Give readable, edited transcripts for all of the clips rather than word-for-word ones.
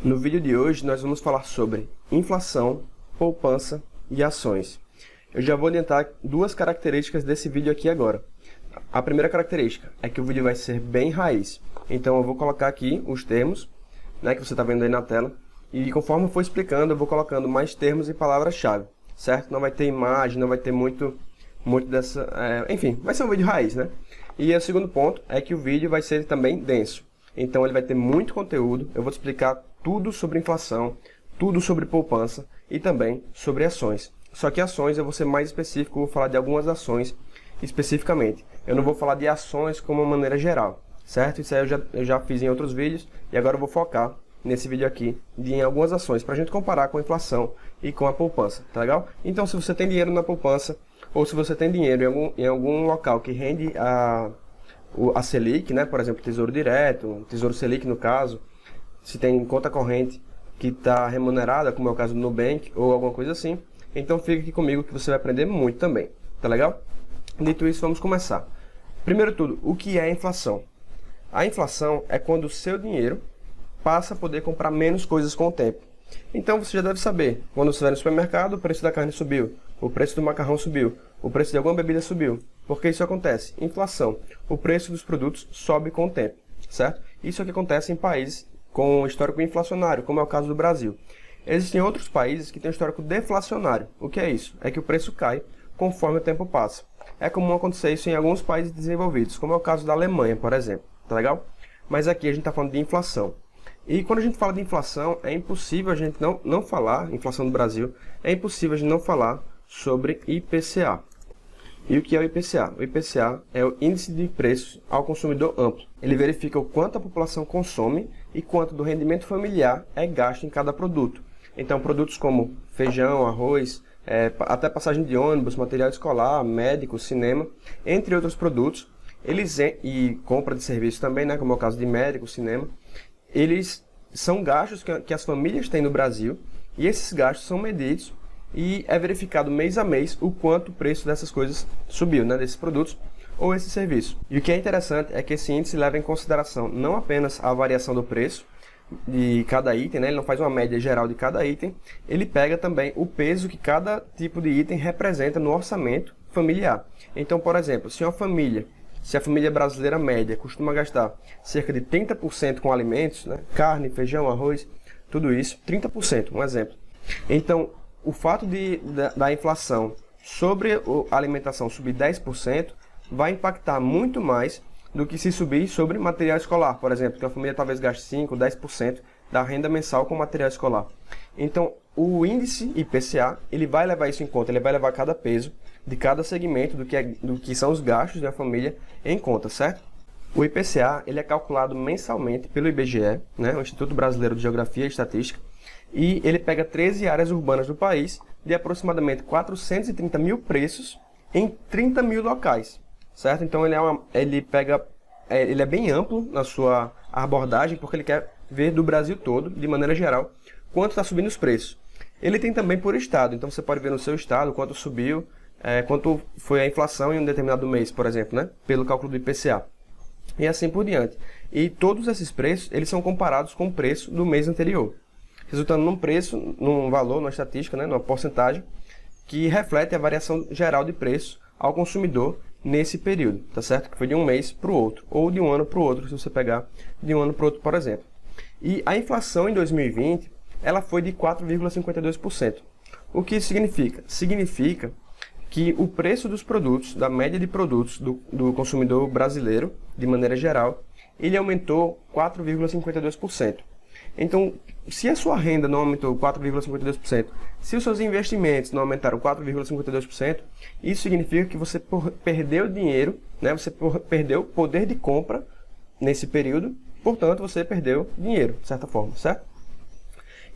No vídeo de hoje nós vamos falar sobre inflação, poupança e ações. Eu já vou adiantar duas características desse vídeo aqui agora. A primeira característica é que o vídeo vai ser bem raiz. Então eu vou colocar aqui os termos, que você está vendo aí na tela. E conforme eu for explicando, eu vou colocando mais termos e palavras-chave, certo? Não vai ter imagem, não vai ter muito dessa... enfim, vai ser um vídeo raiz, né? E o segundo ponto é que o vídeo vai ser também denso. Então ele vai ter muito conteúdo, eu vou te explicar tudo sobre inflação, tudo sobre poupança e também sobre ações. Só que ações eu vou ser mais específico, vou falar de algumas ações especificamente. Eu não vou falar de ações como uma maneira geral, certo? Isso aí eu já fiz em outros vídeos e agora eu vou focar nesse vídeo aqui em algumas ações para a gente comparar com a inflação e com a poupança, tá legal? Então se você tem dinheiro na poupança ou se você tem dinheiro em algum local que rende a Selic, né? Por exemplo, Tesouro Direto, Tesouro Selic no caso, se tem conta corrente que está remunerada, como é o caso do Nubank ou alguma coisa assim, então fica aqui comigo que você vai aprender muito também, tá legal? Dito isso, vamos começar. Primeiro tudo, o que é a inflação? A inflação é quando o seu dinheiro passa a poder comprar menos coisas com o tempo. Então você já deve saber, quando você vai no supermercado, o preço da carne subiu, o preço do macarrão subiu, o preço de alguma bebida subiu. Por que isso acontece? Inflação. O preço dos produtos sobe com o tempo, certo? Isso é o que acontece em países com histórico inflacionário, como é o caso do Brasil. Existem outros países que têm histórico deflacionário. O que é isso? É que o preço cai conforme o tempo passa. É comum acontecer isso em alguns países desenvolvidos, como é o caso da Alemanha, por exemplo. Tá legal? Mas aqui a gente está falando de inflação. E quando a gente fala de inflação, é impossível a gente não falar, inflação do Brasil, é impossível a gente não falar sobre IPCA. E o que é o IPCA? O IPCA é o Índice de Preços ao Consumidor Amplo. Ele verifica o quanto a população consome e quanto do rendimento familiar é gasto em cada produto. Então, produtos como feijão, arroz, até passagem de ônibus, material escolar, médico, cinema, entre outros produtos, e compra de serviços também, né, como é o caso de médico, cinema, eles são gastos que as famílias têm no Brasil, e esses gastos são medidos e é verificado mês a mês o quanto o preço dessas coisas subiu, né, desses produtos ou esse serviço. E o que é interessante é que esse índice leva em consideração não apenas a variação do preço de cada item, né, ele não faz uma média geral de cada item, ele pega também o peso que cada tipo de item representa no orçamento familiar. Então, por exemplo, se a família brasileira média costuma gastar cerca de 30% com alimentos, né, carne, feijão, arroz, tudo isso, 30%, um exemplo. Então, o fato da inflação sobre a alimentação subir 10% vai impactar muito mais do que se subir sobre material escolar, por exemplo, que a família talvez gaste 5%, 10% da renda mensal com material escolar. Então, o índice IPCA, ele vai levar isso em conta, ele vai levar cada peso de cada segmento do que são os gastos da família em conta, certo? O IPCA, ele é calculado mensalmente pelo IBGE, né, o Instituto Brasileiro de Geografia e Estatística, e ele pega 13 áreas urbanas do país de aproximadamente 430 mil preços em 30 mil locais, certo? Então ele é bem amplo na sua abordagem, porque ele quer ver do Brasil todo, de maneira geral, quanto está subindo os preços. Ele tem também por estado, então você pode ver no seu estado quanto subiu, quanto foi a inflação em um determinado mês, por exemplo, né? Pelo cálculo do IPCA. E assim por diante. E todos esses preços, eles são comparados com o preço do mês anterior, resultando num preço, num valor, numa estatística, né, numa porcentagem, que reflete a variação geral de preço ao consumidor nesse período, tá certo? Que foi de um mês para o outro, ou de um ano para o outro, se você pegar de um ano para o outro, por exemplo. E a inflação em 2020, ela foi de 4,52%. O que isso significa? Significa que o preço dos produtos, da média de produtos do consumidor brasileiro, de maneira geral, ele aumentou 4,52%. Então, se a sua renda não aumentou 4,52%, se os seus investimentos não aumentaram 4,52%, isso significa que você perdeu dinheiro, né? Você perdeu poder de compra nesse período, portanto, você perdeu dinheiro, de certa forma, certo?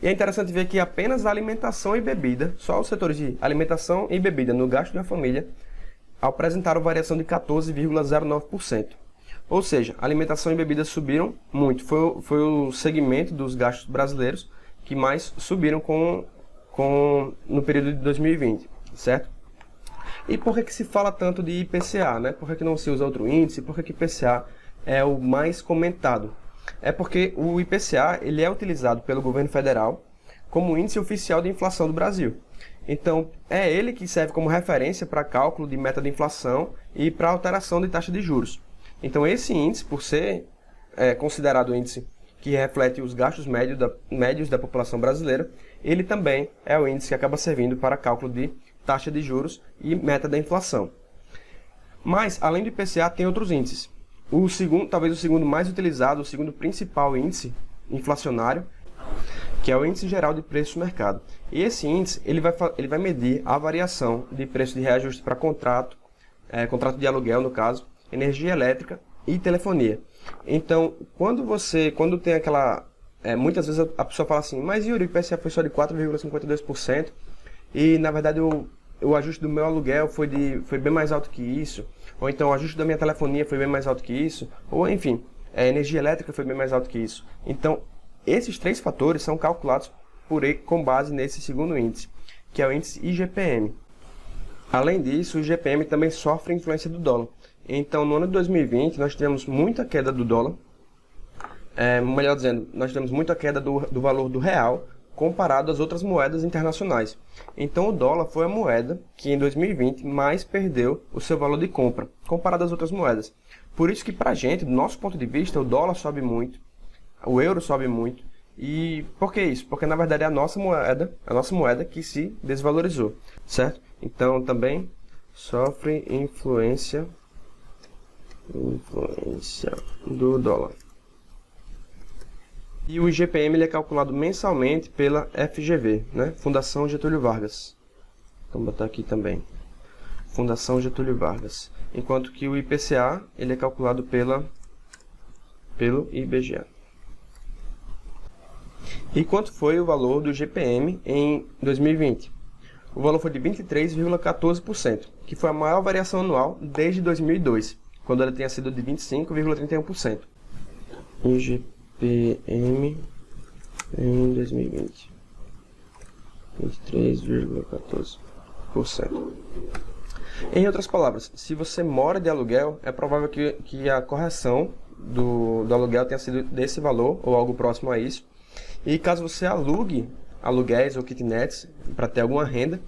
E é interessante ver que apenas a alimentação e bebida, só os setores de alimentação e bebida no gasto da família, apresentaram variação de 14,09%. Ou seja, alimentação e bebidas subiram muito. Foi o segmento dos gastos brasileiros que mais subiram no período de 2020, certo? E por que se fala tanto de IPCA, né? Por que não se usa outro índice? Por que IPCA é o mais comentado? É porque o IPCA ele é utilizado pelo governo federal como índice oficial de inflação do Brasil. Então, é ele que serve como referência para cálculo de meta de inflação e para alteração de taxa de juros. Então, esse índice, por ser considerado o índice que reflete os gastos médios da população brasileira, ele também é o índice que acaba servindo para cálculo de taxa de juros e meta da inflação. Mas, além do IPCA, tem outros índices. Talvez o segundo mais utilizado, o segundo principal índice inflacionário, que é o Índice Geral de Preços do Mercado. E esse índice ele vai medir a variação de preço de reajuste para contrato de aluguel, no caso, energia elétrica e telefonia. Então, quando tem aquela... muitas vezes a pessoa fala assim, mas Yuri, o IPCA foi só de 4,52% e, na verdade, o ajuste do meu aluguel foi bem mais alto que isso, ou então o ajuste da minha telefonia foi bem mais alto que isso, ou enfim, a energia elétrica foi bem mais alto que isso. Então, esses três fatores são calculados com base nesse segundo índice, que é o índice IGPM. Além disso, o IGPM também sofre influência do dólar. Então, no ano de 2020, nós tivemos muita queda do dólar, melhor dizendo, nós tivemos muita queda do valor do real comparado às outras moedas internacionais. Então, o dólar foi a moeda que em 2020 mais perdeu o seu valor de compra, comparado às outras moedas. Por isso que, para a gente, do nosso ponto de vista, o dólar sobe muito, o euro sobe muito. E por que isso? Porque, na verdade, é a nossa moeda que se desvalorizou, certo? Então, também sofre influência do dólar. E o IGPM ele é calculado mensalmente pela FGV, né? Fundação Getúlio Vargas. Vamos botar aqui também. Fundação Getúlio Vargas. Enquanto que o IPCA ele é calculado pelo IBGE. E quanto foi o valor do IGPM em 2020? O valor foi de 23,14%, que foi a maior variação anual desde 2002, quando ela tinha sido de 25,31%. IGPM em 2020, 23,14%. Em outras palavras, se você mora de aluguel, é provável que a correção do aluguel tenha sido desse valor, ou algo próximo a isso. E caso você alugue aluguéis ou kitnets para ter alguma renda,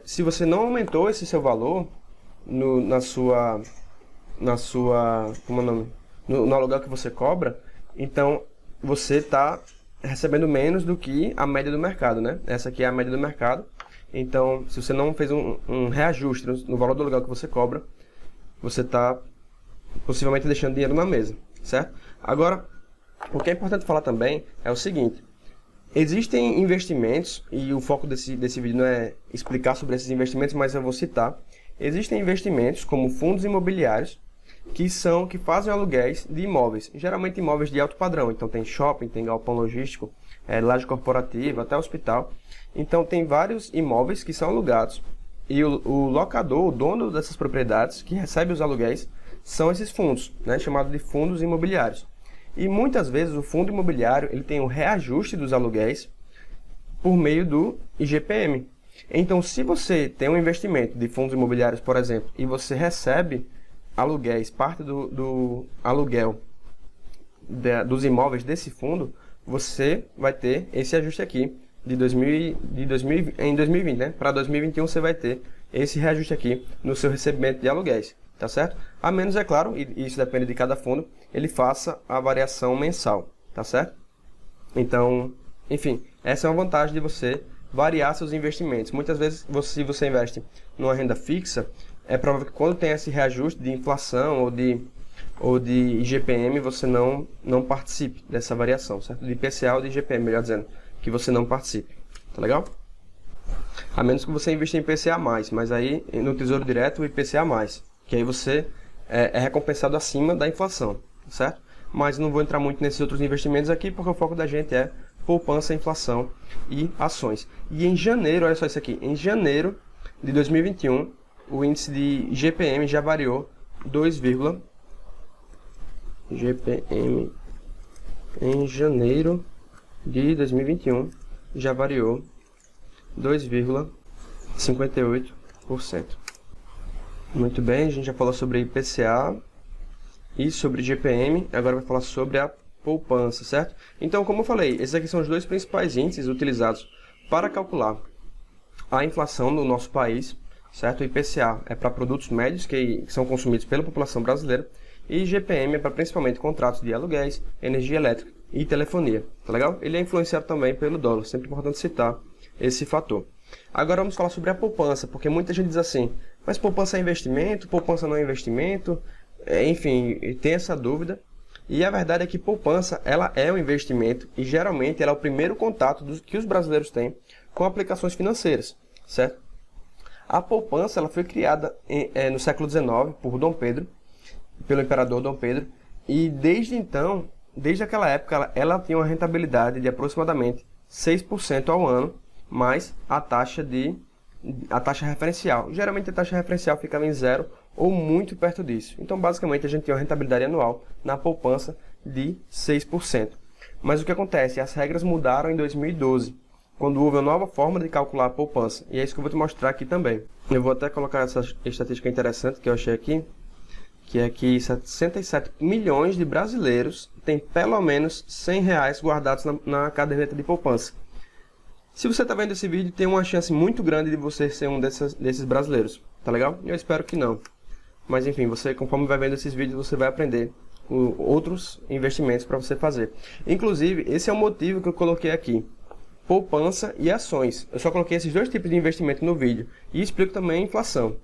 se você não aumentou esse seu valor no aluguel que você cobra, então você está recebendo menos do que a média do mercado, né? Essa aqui é a média do mercado. Então, se você não fez um reajuste no valor do aluguel que você cobra, você está possivelmente deixando dinheiro na mesa, certo? Agora, o que é importante falar também é o seguinte: existem investimentos, e o foco desse vídeo não é explicar sobre esses investimentos, mas eu vou citar. Existem investimentos como fundos imobiliários que fazem aluguéis de imóveis, geralmente imóveis de alto padrão. Então tem shopping, tem galpão logístico, laje corporativa, até hospital. Então tem vários imóveis que são alugados e o locador, o dono dessas propriedades que recebe os aluguéis, são esses fundos, né, chamados de fundos imobiliários. E muitas vezes o fundo imobiliário ele tem o reajuste dos aluguéis por meio do IGPM. Então, se você tem um investimento de fundos imobiliários, por exemplo, e você recebe aluguéis, parte do aluguel dos imóveis desse fundo, você vai ter esse ajuste aqui em 2020, né? Para 2021 você vai ter esse reajuste aqui no seu recebimento de aluguéis, tá certo? A menos, é claro, e isso depende de cada fundo, ele faça a variação mensal, tá certo? Então, enfim, essa é uma vantagem de você variar seus investimentos. Muitas vezes, se você investe numa renda fixa, é provável que quando tem esse reajuste de inflação ou de IGPM, você não participe dessa variação, certo? De IPCA ou de IGPM, melhor dizendo, que você não participe, tá legal? A menos que você invista em IPCA+, mas aí no Tesouro Direto o IPCA+, que aí você é recompensado acima da inflação, certo? Mas não vou entrar muito nesses outros investimentos aqui, porque o foco da gente é poupança, inflação e ações. E em janeiro, olha só isso aqui, em janeiro de 2021, o índice de IGPM já variou IGPM em janeiro de 2021 já variou 2,58%. Muito bem, a gente já falou sobre IPCA e sobre IGPM, agora vai falar sobre a poupança, certo? Então, como eu falei, esses aqui são os dois principais índices utilizados para calcular a inflação no nosso país, certo? O IPCA é para produtos médios que são consumidos pela população brasileira e IGPM é para principalmente contratos de aluguéis, energia elétrica e telefonia, tá legal? Ele é influenciado também pelo dólar, sempre importante citar esse fator. Agora vamos falar sobre a poupança, porque muita gente diz assim, mas poupança é investimento, poupança não é investimento, enfim, tem essa dúvida. E a verdade é que poupança, ela é um investimento e geralmente ela é o primeiro contato que os brasileiros têm com aplicações financeiras, certo? A poupança, ela foi criada no século XIX por Dom Pedro, pelo imperador Dom Pedro, e desde então, desde aquela época, ela tinha uma rentabilidade de aproximadamente 6% ao ano, mais a taxa referencial. Geralmente a taxa referencial ficava em zero ou muito perto disso. Então, basicamente, a gente tem uma rentabilidade anual na poupança de 6%. Mas o que acontece? As regras mudaram em 2012, quando houve uma nova forma de calcular a poupança. E é isso que eu vou te mostrar aqui também. Eu vou até colocar essa estatística interessante que eu achei aqui, que é que 67 milhões de brasileiros têm pelo menos R$100 guardados na caderneta de poupança. Se você está vendo esse vídeo, tem uma chance muito grande de você ser um desses brasileiros, tá legal? Eu espero que não. Mas enfim, você, conforme vai vendo esses vídeos, você vai aprender outros investimentos para você fazer. Inclusive, esse é o motivo que eu coloquei aqui. Poupança e ações. Eu só coloquei esses dois tipos de investimento no vídeo. E explico também a inflação.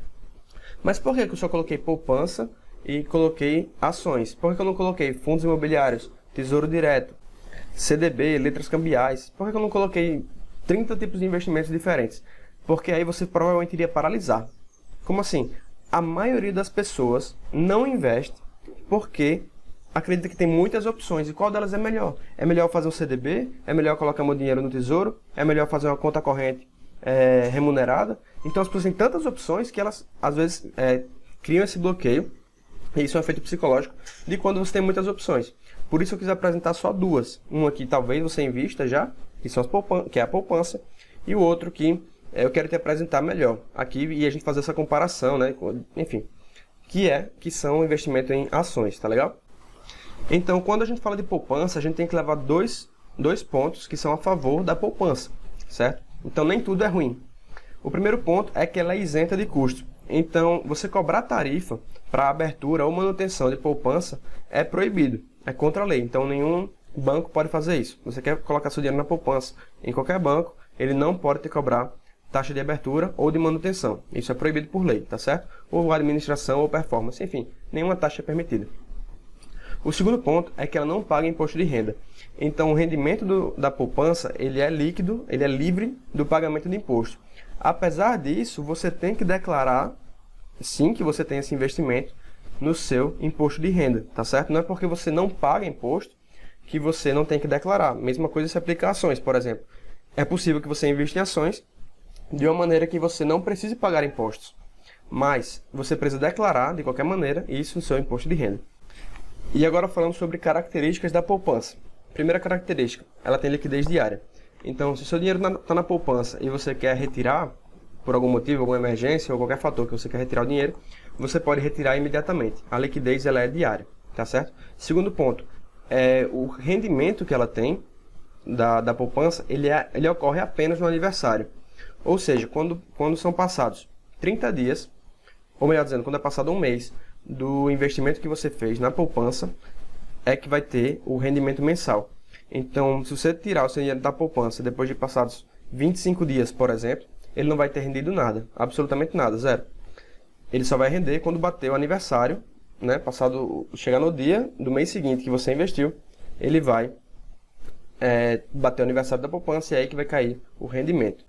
Mas por que eu só coloquei poupança e coloquei ações? Por que eu não coloquei fundos imobiliários, tesouro direto, CDB, letras cambiais? Por que eu não coloquei 30 tipos de investimentos diferentes? Porque aí você provavelmente iria paralisar. Como assim? A maioria das pessoas não investe porque acredita que tem muitas opções. E qual delas é melhor? É melhor fazer um CDB? É melhor colocar meu dinheiro no tesouro? É melhor fazer uma conta corrente remunerada? Então as pessoas têm tantas opções que elas, às vezes, criam esse bloqueio. E isso é um efeito psicológico de quando você tem muitas opções. Por isso eu quis apresentar só duas. Uma que talvez você invista já, que é a poupança, e o outro que eu quero te apresentar melhor aqui e a gente fazer essa comparação, né? Enfim, que são investimento em ações, tá legal? Então, quando a gente fala de poupança, a gente tem que levar dois pontos que são a favor da poupança, certo? Então, nem tudo é ruim. O primeiro ponto é que ela é isenta de custo. Então, você cobrar tarifa para abertura ou manutenção de poupança é proibido, é contra a lei. Então, nenhum banco pode fazer isso. Você quer colocar seu dinheiro na poupança em qualquer banco, ele não pode te cobrar taxa de abertura ou de manutenção. Isso é proibido por lei, tá certo? Ou administração ou performance, enfim, nenhuma taxa é permitida. O segundo ponto é que ela não paga imposto de renda. Então, o rendimento da poupança, ele é líquido, ele é livre do pagamento de imposto. Apesar disso, você tem que declarar, sim, que você tem esse investimento no seu imposto de renda, tá certo? Não é porque você não paga imposto que você não tem que declarar. Mesma coisa se aplica a ações, por exemplo. É possível que você invista em ações de uma maneira que você não precise pagar impostos, mas você precisa declarar, de qualquer maneira, isso no seu imposto de renda. E agora falando sobre características da poupança. Primeira característica, ela tem liquidez diária. Então, se o seu dinheiro está na poupança e você quer retirar, por algum motivo, alguma emergência ou qualquer fator que você quer retirar o dinheiro, você pode retirar imediatamente. A liquidez ela é diária, tá certo? Segundo ponto, o rendimento que ela tem da poupança, ele ocorre apenas no aniversário. Ou seja, quando são passados 30 dias, ou melhor dizendo, quando é passado um mês do investimento que você fez na poupança, é que vai ter o rendimento mensal. Então, se você tirar o seu dinheiro da poupança depois de passados 25 dias, por exemplo, ele não vai ter rendido nada, absolutamente nada, zero. Ele só vai render quando bater o aniversário, né? Chegar no dia do mês seguinte que você investiu, ele vai bater o aniversário da poupança e é aí que vai cair o rendimento.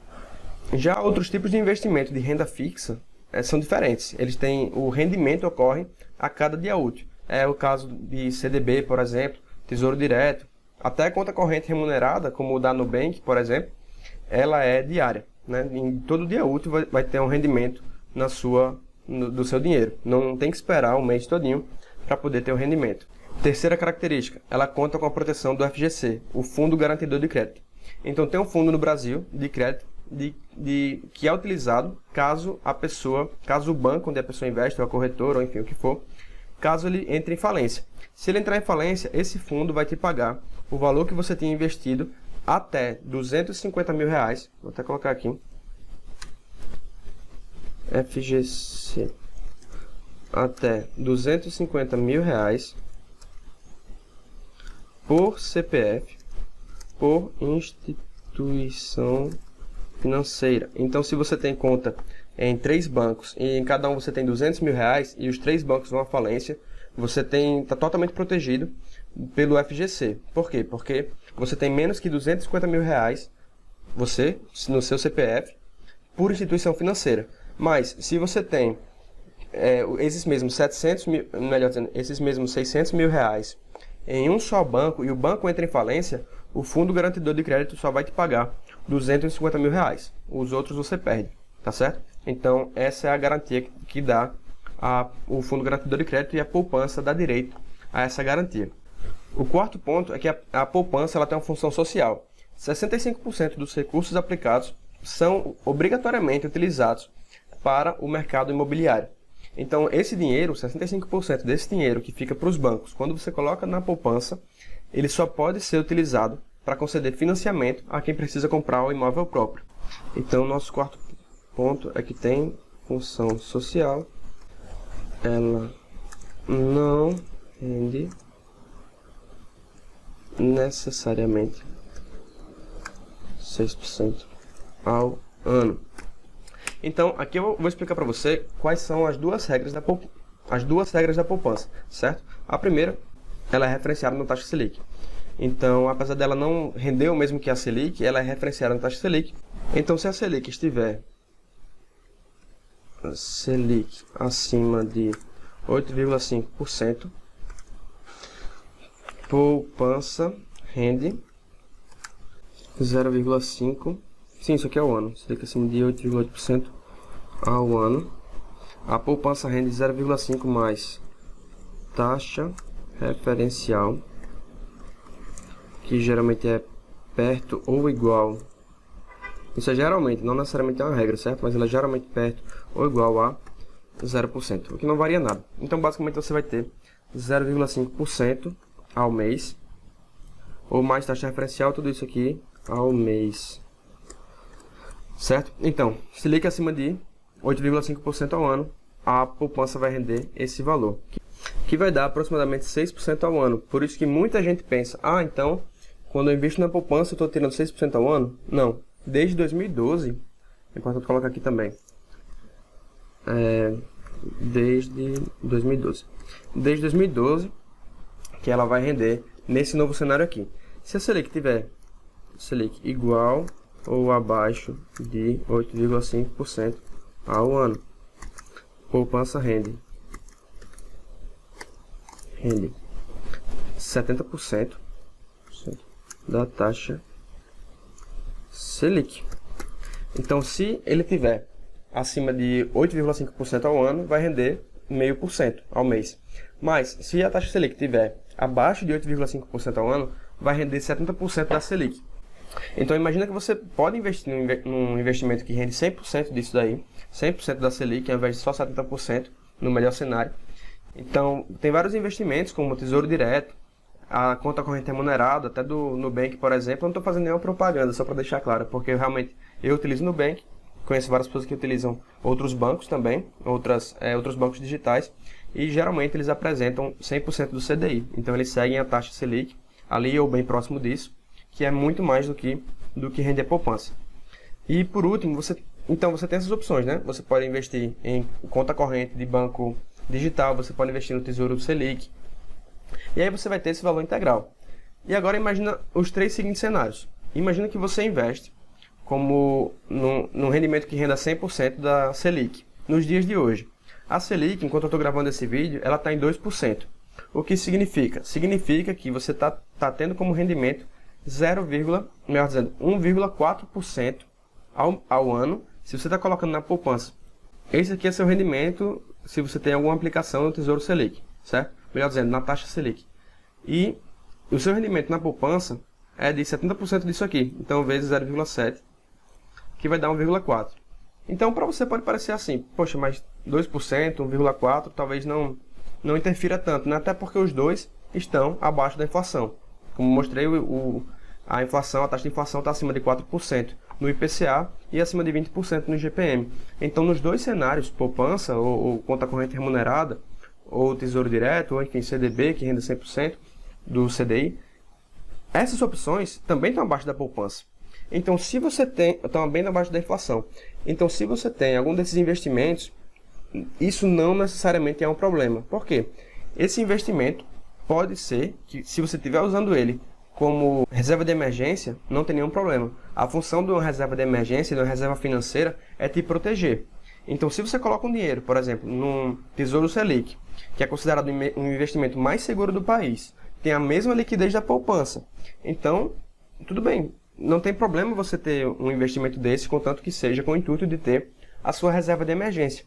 Já outros tipos de investimento de renda fixa são diferentes. Eles têm, o rendimento ocorre a cada dia útil. É o caso de CDB, por exemplo, Tesouro Direto, até conta corrente remunerada, como o da Nubank, por exemplo, ela é diária, né? Em todo dia útil vai ter um rendimento do seu dinheiro. Não tem que esperar um mês todinho para poder ter o rendimento. Terceira característica, ela conta com a proteção do FGC, o Fundo Garantidor de Crédito. Então tem um fundo no Brasil de crédito que é utilizado caso o banco onde a pessoa investe, ou a corretora, ou enfim, o que for, caso ele entre em falência. Se ele entrar em falência, esse fundo vai te pagar o valor que você tinha investido até R$250 mil. Vou até colocar aqui. FGC. Até R$250 mil por CPF, por instituição financeira. Então, se você tem conta em 3 bancos e em cada um você tem R$200 mil e os 3 bancos vão à falência, você está totalmente protegido pelo FGC. Por quê? Porque você tem menos que R$250 mil, você, no seu CPF, por instituição financeira. Mas, se você tem esses mesmos 700 mil, melhor dizendo, esses mesmos 600 mil em um só banco e o banco entra em falência, o Fundo Garantidor de Crédito só vai te pagar R$250 mil. Os outros você perde, tá certo? Então, essa é a garantia que dá o Fundo Garantidor de Crédito, e a poupança dá direito a essa garantia. O quarto ponto é que a poupança ela tem uma função social. 65% dos recursos aplicados são obrigatoriamente utilizados para o mercado imobiliário. Então, esse dinheiro, 65% desse dinheiro que fica para os bancos, quando você coloca na poupança, ele só pode ser utilizado para conceder financiamento a quem precisa comprar o imóvel próprio. Então, nosso quarto ponto é que tem função social, ela não rende necessariamente 6% ao ano. Então, aqui eu vou explicar para você quais são as duas regras da poupança, certo? A primeira, ela é referenciada na taxa Selic. Então, apesar dela não render o mesmo que a Selic, ela é referenciada na taxa Selic. Então, se a Selic estiver acima de 8,5%, poupança rende 0,5%. Sim, isso aqui é o ano. Selic acima de 8,8% ao ano. A poupança rende 0,5 mais taxa referencial, que geralmente é perto ou igual. Isso é geralmente, não necessariamente é uma regra, certo? Mas ela é geralmente perto ou igual a 0%, o que não varia nada. Então, basicamente, você vai ter 0,5% ao mês, ou mais taxa referencial, tudo isso aqui ao mês. Certo? Então, Selic acima de 8,5% ao ano, a poupança vai render esse valor, que vai dar aproximadamente 6% ao ano. Por isso que muita gente pensa, então, quando eu invisto na poupança, eu estou tirando 6% ao ano? Não. Desde 2012, é importante colocar aqui também, desde 2012. Desde 2012, que ela vai render nesse novo cenário aqui. Se a Selic tiver igual ou abaixo de 8,5% ao ano, poupança rende 70% da taxa Selic. Então, se ele tiver acima de 8,5% ao ano, vai render 0,5% ao mês. Mas, se a taxa Selic tiver abaixo de 8,5% ao ano, vai render 70% da Selic. Então, imagina que você pode investir num investimento que rende 100% disso daí, 100% da Selic, ao invés de só 70% no melhor cenário. Então, tem vários investimentos, como o Tesouro Direto, a conta corrente remunerada, até do Nubank, por exemplo. Eu não estou fazendo nenhuma propaganda, só para deixar claro, porque realmente eu utilizo o Nubank, conheço várias pessoas que utilizam outros bancos também, outros bancos digitais, e geralmente eles apresentam 100% do CDI. Então, eles seguem a taxa Selic, ali ou bem próximo disso, que é muito mais do que rende a poupança. E por último, você tem essas opções, né? Você pode investir em conta corrente de banco digital, você pode investir no Tesouro Selic, e aí você vai ter esse valor integral. E agora imagina os 3 seguintes cenários. Imagina que você investe como num rendimento que renda 100% da Selic. Nos dias de hoje, a Selic, enquanto eu estou gravando esse vídeo, ela está em 2%. O que significa? Significa que você está tendo como rendimento 1,4% ao ano, se você está colocando na poupança. Esse aqui é seu rendimento se você tem alguma aplicação no Tesouro Selic, certo? Melhor dizendo, na taxa Selic. E o seu rendimento na poupança é de 70% disso aqui, então vezes 0,7, que vai dar 1,4. Então, para você pode parecer assim, mas 2%, 1,4, talvez não interfira tanto, né? Até porque os dois estão abaixo da inflação. Como mostrei, a taxa de inflação está acima de 4% no IPCA e acima de 20% no IGPM. Então, nos dois cenários, poupança ou conta corrente remunerada, ou tesouro direto, ou enfim, CDB, que rende 100% do CDI, essas opções também estão abaixo da poupança. Então, se você tem, estão bem abaixo da inflação. Então, se você tem algum desses investimentos, isso não necessariamente é um problema. Por quê? Esse investimento pode ser que, se você estiver usando ele como reserva de emergência, não tem nenhum problema. A função de uma reserva de emergência, de uma reserva financeira, é te proteger. Então, se você coloca um dinheiro, por exemplo, num Tesouro Selic, que é considerado um investimento mais seguro do país, tem a mesma liquidez da poupança, então, tudo bem. Não tem problema você ter um investimento desse, contanto que seja com o intuito de ter a sua reserva de emergência.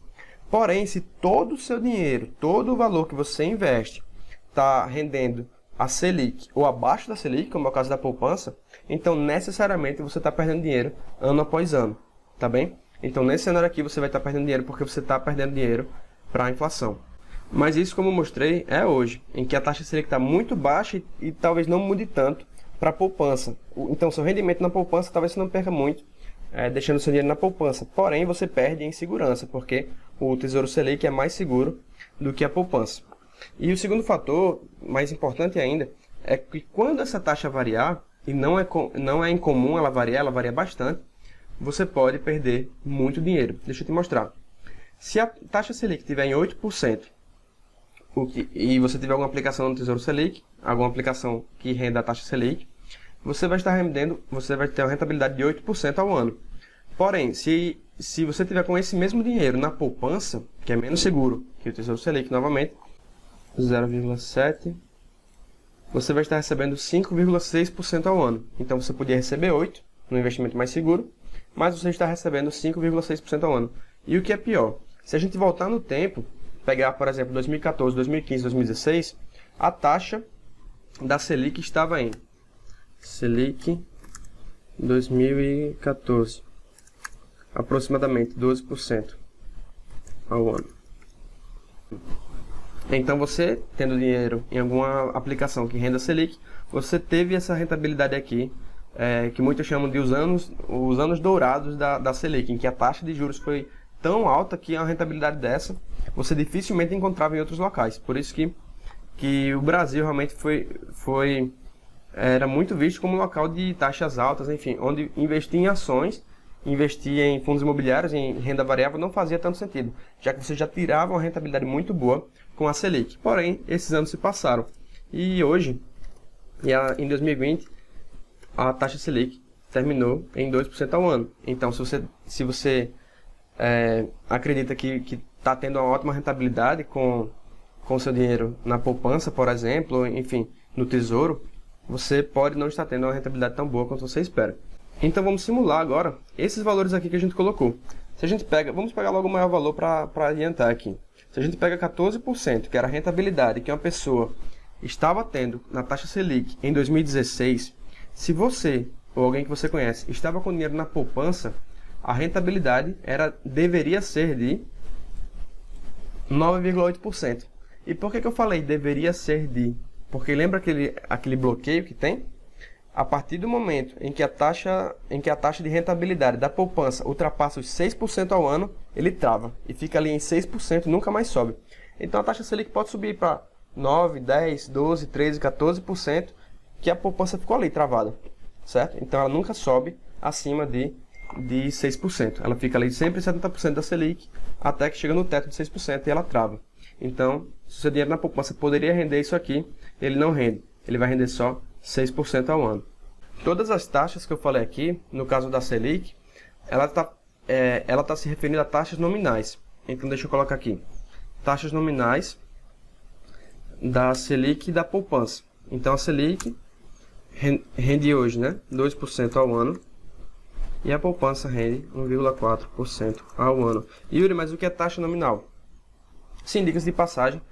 Porém, se todo o seu dinheiro, todo o valor que você investe, está rendendo a Selic ou abaixo da Selic, como é o caso da poupança, então necessariamente você está perdendo dinheiro ano após ano, tá bem? Então nesse cenário aqui você vai estar perdendo dinheiro porque você está perdendo dinheiro para a inflação. Mas isso, como eu mostrei, é hoje, em que a taxa Selic está muito baixa e talvez não mude tanto para a poupança. Então seu rendimento na poupança talvez você não perca muito, deixando seu dinheiro na poupança. Porém, você perde em segurança, porque o Tesouro Selic é mais seguro do que a poupança. E o segundo fator, mais importante ainda, é que quando essa taxa variar, e não é incomum ela varia bastante, você pode perder muito dinheiro. Deixa eu te mostrar. Se a taxa Selic estiver em 8%, e você tiver alguma aplicação no Tesouro Selic, alguma aplicação que renda a taxa Selic, você vai ter uma rentabilidade de 8% ao ano. Porém, se você tiver com esse mesmo dinheiro na poupança, que é menos seguro que o Tesouro Selic, novamente, 0,7, você vai estar recebendo 5,6% ao ano. Então você podia receber 8% no investimento mais seguro, mas você está recebendo 5,6% ao ano. E o que é pior, se a gente voltar no tempo, pegar, por exemplo, 2014, 2015, 2016, a taxa da Selic estava em Selic 2014, aproximadamente 12% ao ano. Então você, tendo dinheiro em alguma aplicação que renda Selic, você teve essa rentabilidade aqui, que muitos chamam de os anos dourados da Selic, em que a taxa de juros foi tão alta que a rentabilidade dessa você dificilmente encontrava em outros locais. Por isso que o Brasil realmente era muito visto como um local de taxas altas, enfim, onde investir em ações, investir em fundos imobiliários, em renda variável, não fazia tanto sentido, já que você já tirava uma rentabilidade muito boa com a Selic. Porém, esses anos se passaram. E hoje, em 2020, a taxa Selic terminou em 2% ao ano. Então, se você acredita que está tendo uma ótima rentabilidade com o seu dinheiro na poupança, por exemplo, enfim, no tesouro, você pode não estar tendo uma rentabilidade tão boa quanto você espera. Então vamos simular agora esses valores aqui que a gente colocou. Se a gente vamos pegar logo o maior valor para adiantar aqui. Se a gente pega 14%, que era a rentabilidade que uma pessoa estava tendo na taxa Selic em 2016, se você ou alguém que você conhece estava com dinheiro na poupança, a rentabilidade deveria ser de 9,8%. E por que eu falei deveria ser de? Porque lembra aquele bloqueio que tem? A partir do momento em que a taxa de rentabilidade da poupança ultrapassa os 6% ao ano, ele trava e fica ali em 6% e nunca mais sobe. Então a taxa Selic pode subir para 9, 10, 12, 13, 14%, que a poupança ficou ali travada, certo? Então ela nunca sobe acima de 6%. Ela fica ali sempre em 70% da Selic, até que chega no teto de 6% e ela trava. Então, se o seu dinheiro na poupança poderia render isso aqui, ele não rende. Ele vai render só 6% ao ano. Todas as taxas que eu falei aqui, no caso da Selic, ela tá se referindo a taxas nominais. Então, deixa eu colocar aqui. Taxas nominais da Selic e da poupança. Então, a Selic rende hoje, né, 2% ao ano. E a poupança rende 1,4% ao ano. Yuri, mas o que é taxa nominal? Sim, dicas de passagem.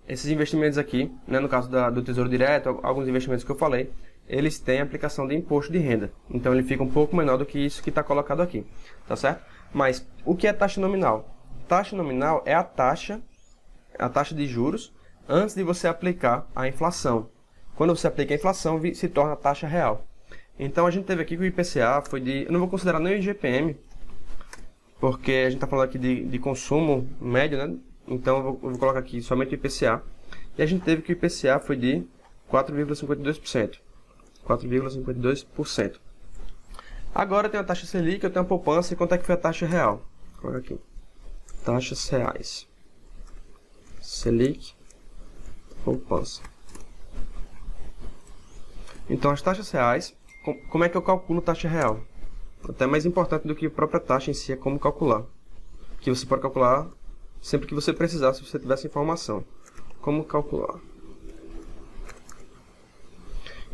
Esses investimentos aqui, né, no caso do Tesouro Direto, alguns investimentos que eu falei, eles têm aplicação de imposto de renda. Então ele fica um pouco menor do que isso que está colocado aqui, tá certo? Mas o que é taxa nominal? Taxa nominal é a taxa de juros antes de você aplicar a inflação. Quando você aplica a inflação, se torna a taxa real. Então a gente teve aqui que o IPCA foi de... Eu não vou considerar nem o IGPM, porque a gente está falando aqui de consumo médio, né? Então eu vou colocar aqui somente o IPCA. E a gente teve que o IPCA foi de 4,52%. 4,52%. Agora eu tenho a taxa Selic, eu tenho a poupança, e quanto é que foi a taxa real? Coloca aqui. Taxas reais. Selic, poupança. Então as taxas reais, como é que eu calculo taxa real? Até mais importante do que a própria taxa em si é como calcular. Que você pode calcular sempre que você precisar, se você tiver essa informação. Como calcular?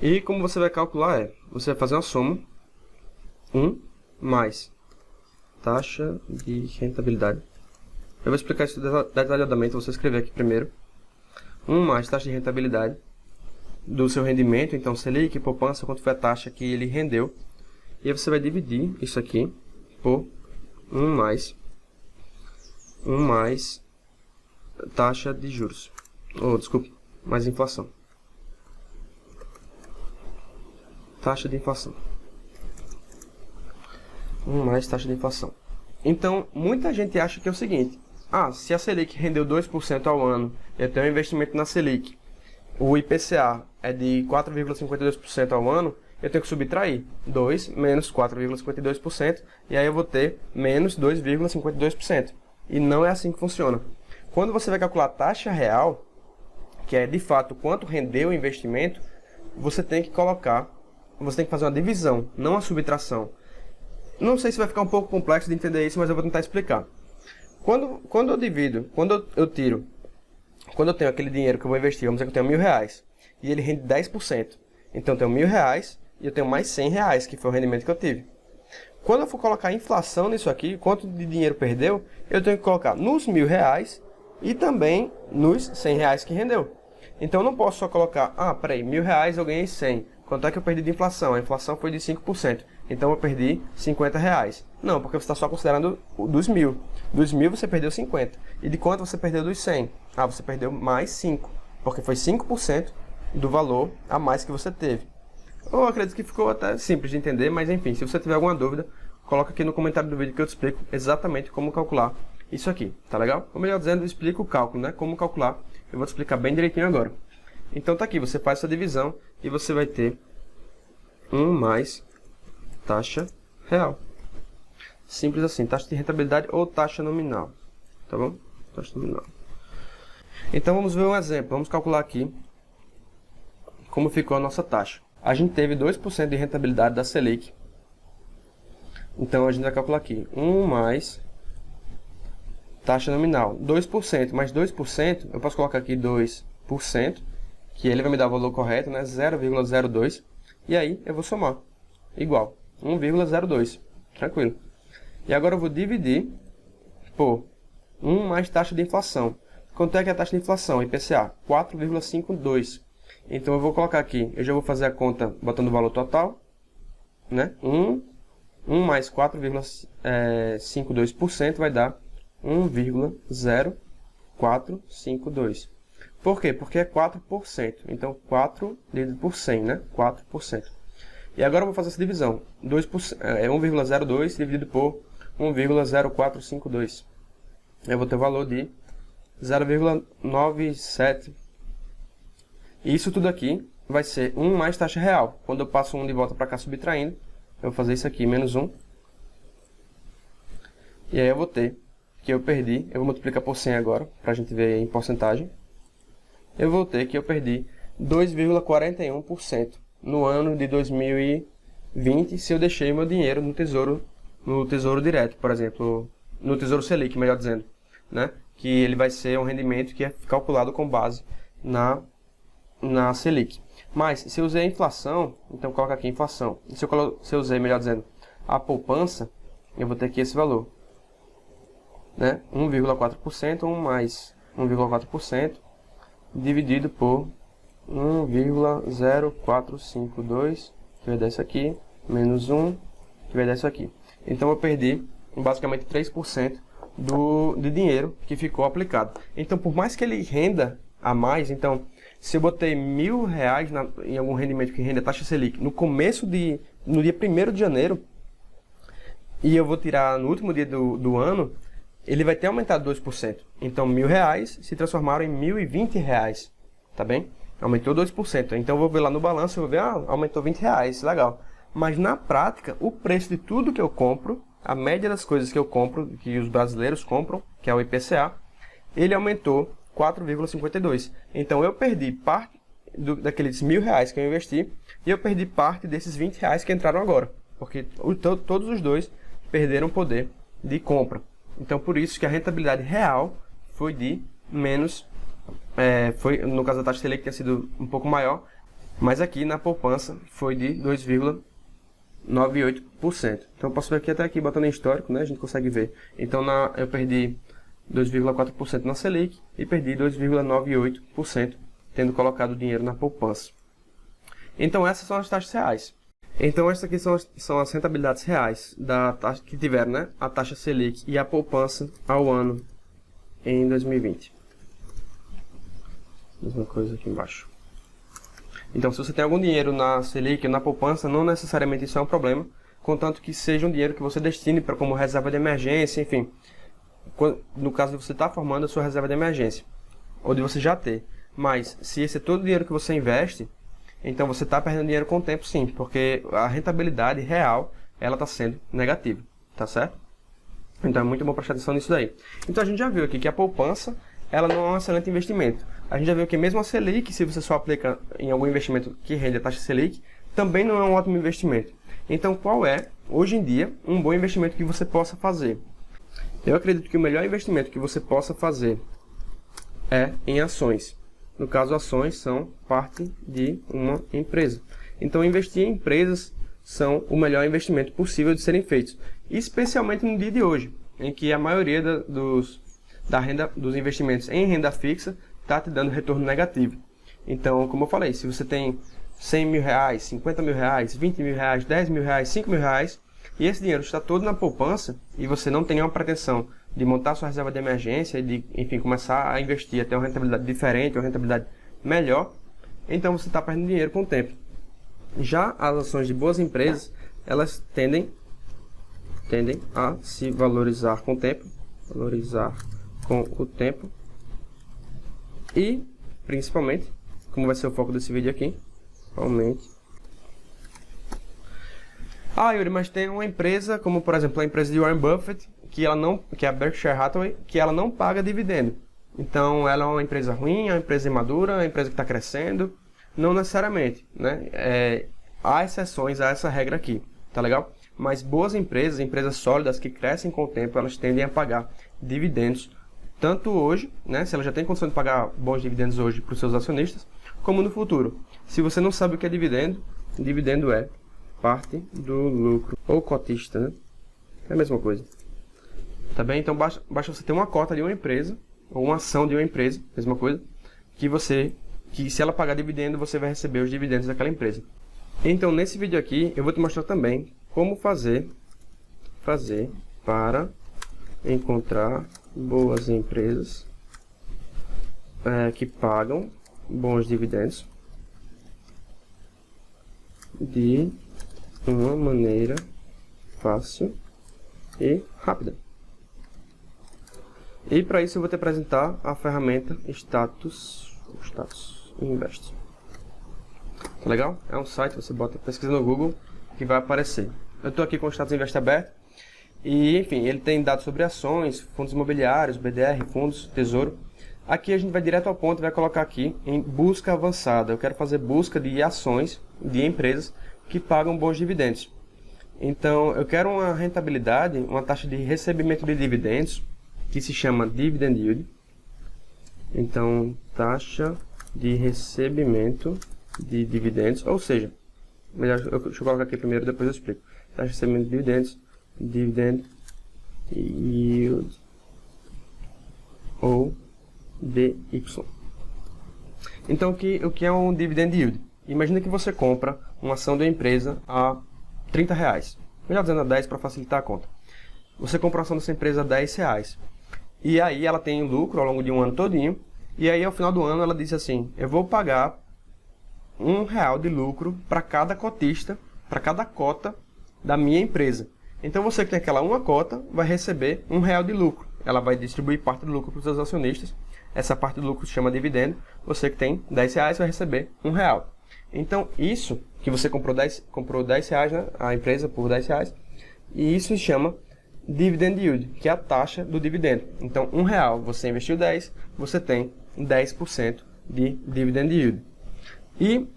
E como você vai calcular você vai fazer uma soma. 1 mais taxa de rentabilidade. Eu vou explicar isso detalhadamente, vou escrever aqui primeiro. 1 mais taxa de rentabilidade do seu rendimento, então Selic, poupança, quanto foi a taxa que ele rendeu. E aí você vai dividir isso aqui por 1 mais taxa de juros. Desculpe, mais inflação. Taxa de inflação. 1 mais taxa de inflação. Então, muita gente acha que é o seguinte: se a Selic rendeu 2% ao ano, eu tenho um investimento na Selic, o IPCA é de 4,52% ao ano, eu tenho que subtrair 2 menos 4,52%, e aí eu vou ter menos 2,52%. E não é assim que funciona. Quando você vai calcular a taxa real, que é de fato quanto rendeu o investimento, você tem que fazer uma divisão, não uma subtração. Não sei se vai ficar um pouco complexo de entender isso, mas eu vou tentar explicar. Quando eu divido, quando eu tenho aquele dinheiro que eu vou investir, vamos dizer que eu tenho R$1.000, e ele rende 10%. Então eu tenho R$1.000 e eu tenho mais R$100, que foi o rendimento que eu tive. Quando eu for colocar inflação nisso aqui, quanto de dinheiro perdeu, eu tenho que colocar nos R$1.000 e também nos R$100 que rendeu. Então eu não posso só colocar, peraí, R$1.000 eu ganhei 100. Quanto é que eu perdi de inflação? A inflação foi de 5%. Então eu perdi R$50. Não, porque você está só considerando dos 1.000. Dos 1.000 você perdeu 50. E de quanto você perdeu dos 100? Você perdeu mais 5. Porque foi 5% do valor a mais que você teve. Eu acredito que ficou até simples de entender, mas enfim, se você tiver alguma dúvida, coloca aqui no comentário do vídeo que eu te explico exatamente como calcular isso aqui, tá legal? Ou melhor dizendo, eu explico o cálculo, né? Como calcular, eu vou te explicar bem direitinho agora. Então tá aqui, você faz essa divisão e você vai ter 1 mais taxa real. Simples assim, taxa de rentabilidade ou taxa nominal, tá bom? Taxa nominal. Então vamos ver um exemplo, vamos calcular aqui como ficou a nossa taxa. A gente teve 2% de rentabilidade da Selic. Então a gente vai calcular aqui 1 mais taxa nominal, 2%, mais 2%, eu posso colocar aqui 2%, que ele vai me dar o valor correto, né? 0,02, e aí eu vou somar, igual, 1,02, tranquilo. E agora eu vou dividir por 1 mais taxa de inflação. Quanto é que é a taxa de inflação? IPCA, 4,52. Então eu vou colocar aqui, eu já vou fazer a conta botando o valor total, né? 1 mais 4,52% vai dar 1,0452. Por quê? Porque é 4%. Então 4 dividido por 100, né? 4%. E agora eu vou fazer essa divisão. 2%, 1,02 dividido por 1,0452. Eu vou ter o valor de 0,97. E isso tudo aqui vai ser 1 mais taxa real. Quando eu passo 1 de volta para cá subtraindo, eu vou fazer isso aqui, menos 1. E aí eu vou ter que eu perdi, eu vou multiplicar por 100 agora, para a gente ver em porcentagem. Eu vou ter que eu perdi 2,41% no ano de 2020, se eu deixei meu dinheiro no tesouro direto, por exemplo, no Tesouro Selic, melhor dizendo, né? Que ele vai ser um rendimento que é calculado com base na Selic. Mas se eu usei a inflação, então coloca aqui inflação. Se eu usei, melhor dizendo, a poupança, eu vou ter aqui esse valor, né? 1,4%, 1 mais 1,4%, dividido por 1,0452, que vai dar isso aqui, menos 1, que vai dar isso aqui. Então eu perdi basicamente 3% de dinheiro que ficou aplicado. Então por mais que ele renda a mais. Então, se eu botei R$1.000 em algum rendimento que rende a taxa Selic no dia 1º de janeiro, e eu vou tirar no último dia do ano, ele vai ter aumentado 2%. Então, R$1.000 se transformaram em R$1.020, tá bem? Aumentou 2%. Então, eu vou ver lá no balanço, eu vou ver, aumentou R$20, legal. Mas, na prática, o preço de tudo que eu compro, a média das coisas que eu compro, que os brasileiros compram, que é o IPCA, ele aumentou 4,52. Então, eu perdi parte daqueles R$1.000 que eu investi, e eu perdi parte desses R$20 que entraram agora. Porque todos os dois perderam poder de compra. Então, por isso que a rentabilidade real foi de menos, no caso da taxa Selic tinha sido um pouco maior, mas aqui na poupança foi de 2,98%. Então, eu posso ver aqui até aqui, botando em histórico, né, a gente consegue ver. Então, eu perdi 2,4% na Selic e perdi 2,98% tendo colocado o dinheiro na poupança. Então, essas são as taxas reais. Então, essas aqui são as rentabilidades reais da taxa que tiveram, né? A taxa Selic e a poupança ao ano em 2020. Mesma coisa aqui embaixo. Então, se você tem algum dinheiro na Selic ou na poupança, não necessariamente isso é um problema, contanto que seja um dinheiro que você destine para como reserva de emergência, enfim. No caso de você estar formando a sua reserva de emergência, ou de você já ter. Mas, se esse é todo o dinheiro que você investe, então você está perdendo dinheiro com o tempo, sim, porque a rentabilidade real, ela está sendo negativa, tá certo? Então é muito bom prestar atenção nisso daí. Então a gente já viu aqui que a poupança, ela não é um excelente investimento. A gente já viu que mesmo a Selic, se você só aplica em algum investimento que rende a taxa Selic, também não é um ótimo investimento. Então qual é, hoje em dia, um bom investimento que você possa fazer? Eu acredito que o melhor investimento que você possa fazer é em ações. No caso, ações são parte de uma empresa. Então, investir em empresas são o melhor investimento possível de serem feitos. Especialmente no dia de hoje, em que a maioria dos investimentos em renda fixa está te dando retorno negativo. Então, como eu falei, se você tem R$100.000, R$50.000, R$20.000, R$10.000, R$5.000, e esse dinheiro está todo na poupança, e você não tem nenhuma pretensão de montar sua reserva de emergência e de, enfim, começar a investir, a ter uma rentabilidade diferente, uma rentabilidade melhor, então você está perdendo dinheiro com o tempo. Já as ações de boas empresas, elas tendem a se valorizar com o tempo, e, principalmente, como vai ser o foco desse vídeo aqui, aumente. Yuri, mas tem uma empresa, como por exemplo a empresa de Warren Buffett, que é a Berkshire Hathaway, que ela não paga dividendo. Então, ela é uma empresa ruim, é uma empresa imadura, é uma empresa que está crescendo. Não necessariamente, né? Há exceções a essa regra aqui, tá legal? Mas boas empresas, empresas sólidas que crescem com o tempo, elas tendem a pagar dividendos, tanto hoje, né? Se ela já tem condição de pagar bons dividendos hoje para os seus acionistas, como no futuro. Se você não sabe o que é dividendo, dividendo é parte do lucro, ou cotista, né? É a mesma coisa. Tá bem? Então basta você ter uma cota de uma empresa, ou uma ação de uma empresa, mesma coisa, que se ela pagar dividendo, você vai receber os dividendos daquela empresa. Então nesse vídeo aqui, eu vou te mostrar também como fazer para encontrar boas empresas que pagam bons dividendos de uma maneira fácil e rápida. E para isso eu vou te apresentar a ferramenta Status Invest. Tá legal? É um site, você pesquisa no Google que vai aparecer. Eu estou aqui com o Status Invest aberto e, enfim, ele tem dados sobre ações, fundos imobiliários, BDR, fundos, tesouro. Aqui a gente vai direto ao ponto e vai colocar aqui em busca avançada. Eu quero fazer busca de ações de empresas que pagam bons dividendos. Então, eu quero uma rentabilidade, uma taxa de recebimento de dividendos, que se chama Dividend Yield. Então, taxa de recebimento de dividendos, ou seja, melhor, deixa eu colocar aqui primeiro, depois eu explico. Taxa de recebimento de dividendos, Dividend Yield, ou DY. Então, o que é um Dividend Yield? Imagina que você compra uma ação da empresa a R$30. Melhor dizendo a 10 para facilitar a conta. Você compra uma ação dessa empresa a R$10. E aí ela tem lucro ao longo de um ano todinho. E aí, ao final do ano, ela disse assim, eu vou pagar R$1 de lucro para cada cotista, para cada cota da minha empresa. Então, você que tem aquela uma cota, vai receber R$1 de lucro. Ela vai distribuir parte do lucro para os seus acionistas. Essa parte do lucro se chama dividendo. Você que tem R$10 vai receber R$1. Então, isso que você comprou R$10, né, a empresa por R$10, e isso se chama dividend yield, que é a taxa do dividendo. Então, R$1, você investiu 10, você tem 10% de dividend yield. E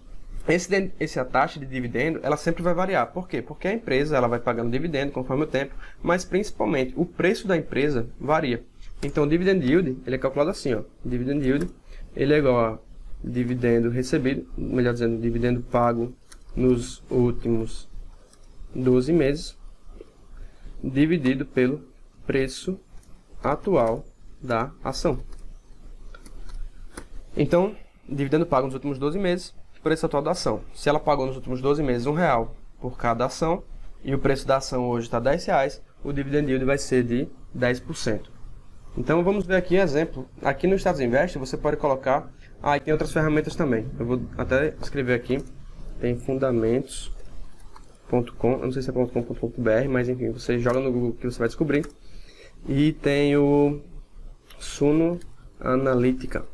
essa taxa de dividendo, ela sempre vai variar. Por quê? Porque a empresa ela vai pagando dividendo conforme o tempo, mas principalmente o preço da empresa varia. Então, o dividend yield, ele é calculado assim, ó. Dividend yield, ele é igual a dividendo recebido, melhor dizendo, dividendo pago nos últimos 12 meses, dividido pelo preço atual da ação. Então, dividendo pago nos últimos 12 meses, preço atual da ação. Se ela pagou nos últimos 12 meses R$1 por cada ação, e o preço da ação hoje está R$10, o dividend yield vai ser de 10%. Então, vamos ver aqui um exemplo. Aqui no Status Invest, você pode colocar... e tem outras ferramentas também. Eu vou até escrever aqui. Tem fundamentos.com, eu não sei se é .com.br, mas enfim, você joga no Google que você vai descobrir. E tem o Suno Analytica.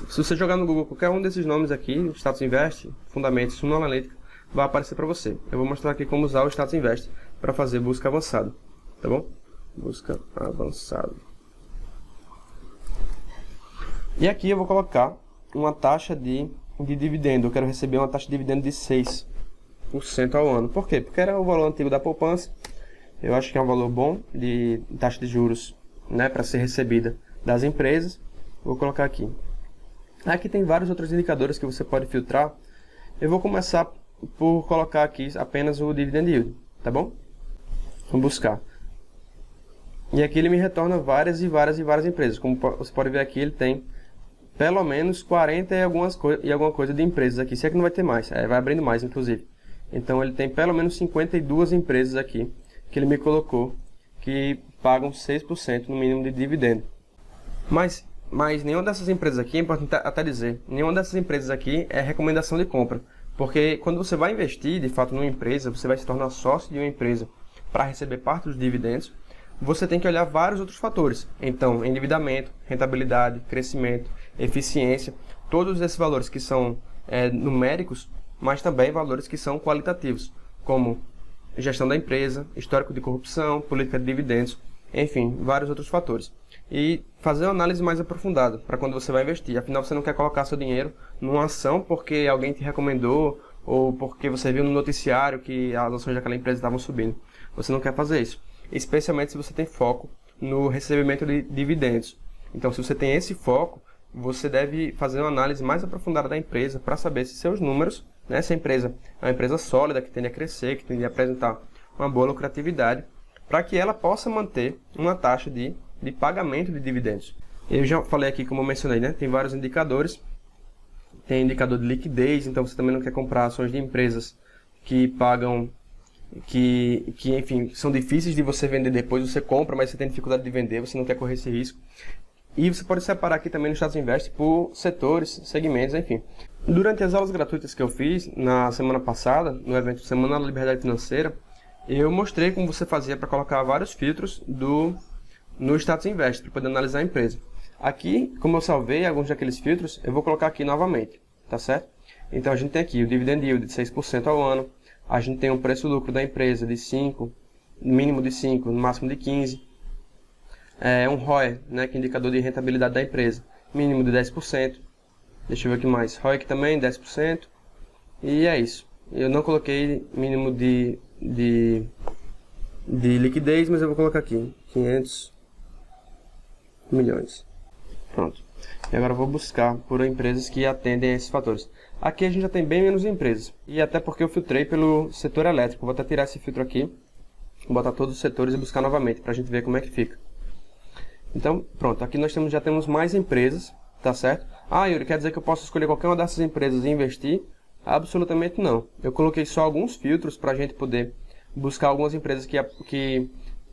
Se você jogar no Google qualquer um desses nomes aqui, Status Invest, Fundamentos, Suno Analytica, vai aparecer para você. Eu vou mostrar aqui como usar o Status Invest para fazer busca avançada, tá bom? Busca avançada. E aqui eu vou colocar uma taxa de dividendo. Eu quero receber uma taxa de dividendo de 6% ao ano. Por quê? Porque era o valor antigo da poupança. Eu acho que é um valor bom de taxa de juros, né, para ser recebida das empresas. Vou colocar aqui. Aqui tem vários outros indicadores que você pode filtrar. Eu vou começar por colocar aqui apenas o dividend yield, tá bom? Vamos buscar. E aqui ele me retorna várias empresas. Como você pode ver aqui, ele tem pelo menos 40 e alguma coisa de empresas aqui. Se é que não vai ter mais, vai abrindo mais, inclusive. Então ele tem pelo menos 52 empresas aqui que ele me colocou que pagam 6% no mínimo de dividendo. Mas nenhuma dessas empresas aqui, é importante até dizer, nenhuma dessas empresas aqui é recomendação de compra. Porque quando você vai investir, de fato, numa empresa, você vai se tornar sócio de uma empresa para receber parte dos dividendos, você tem que olhar vários outros fatores. Então, endividamento, rentabilidade, crescimento, eficiência, todos esses valores que são numéricos, mas também valores que são qualitativos, como gestão da empresa, histórico de corrupção, política de dividendos, enfim, vários outros fatores. E fazer uma análise mais aprofundada para quando você vai investir. Afinal, você não quer colocar seu dinheiro numa ação porque alguém te recomendou ou porque você viu no noticiário que as ações daquela empresa estavam subindo. Você não quer fazer isso, especialmente se você tem foco no recebimento de dividendos. Então, se você tem esse foco, você deve fazer uma análise mais aprofundada da empresa para saber se seus números, né, se a empresa é uma empresa sólida, que tende a crescer, que tende a apresentar uma boa lucratividade, para que ela possa manter uma taxa de pagamento de dividendos. Eu já falei aqui, como eu mencionei, né, tem vários indicadores. Tem indicador de liquidez, então você também não quer comprar ações de empresas que pagam, que enfim, são difíceis de você vender depois. Você compra, mas você tem dificuldade de vender, você não quer correr esse risco. E você pode separar aqui também no Status Invest por setores, segmentos, enfim. Durante as aulas gratuitas que eu fiz na semana passada, no evento Semana da Liberdade Financeira, eu mostrei como você fazia para colocar vários filtros no Status Invest, para poder analisar a empresa. Aqui, como eu salvei alguns daqueles filtros, eu vou colocar aqui novamente, tá certo? Então a gente tem aqui o dividend yield de 6% ao ano, a gente tem um preço-lucro da empresa de 5, mínimo de 5, no máximo de 15. Um ROE, né, que é indicador de rentabilidade da empresa, mínimo de 10%. Deixa eu ver aqui mais. ROIC também, 10%. E é isso. Eu não coloquei mínimo de liquidez, mas eu vou colocar aqui 500 milhões. Pronto. E agora eu vou buscar por empresas que atendem a esses fatores. Aqui a gente já tem bem menos empresas. E até porque eu filtrei pelo setor elétrico. Vou até tirar esse filtro aqui, botar todos os setores e buscar novamente, para a gente ver como é que fica. Então, pronto. Aqui nós já temos mais empresas, tá certo? Yuri, quer dizer que eu posso escolher qualquer uma dessas empresas e investir? Absolutamente não. Eu coloquei só alguns filtros para a gente poder buscar algumas empresas que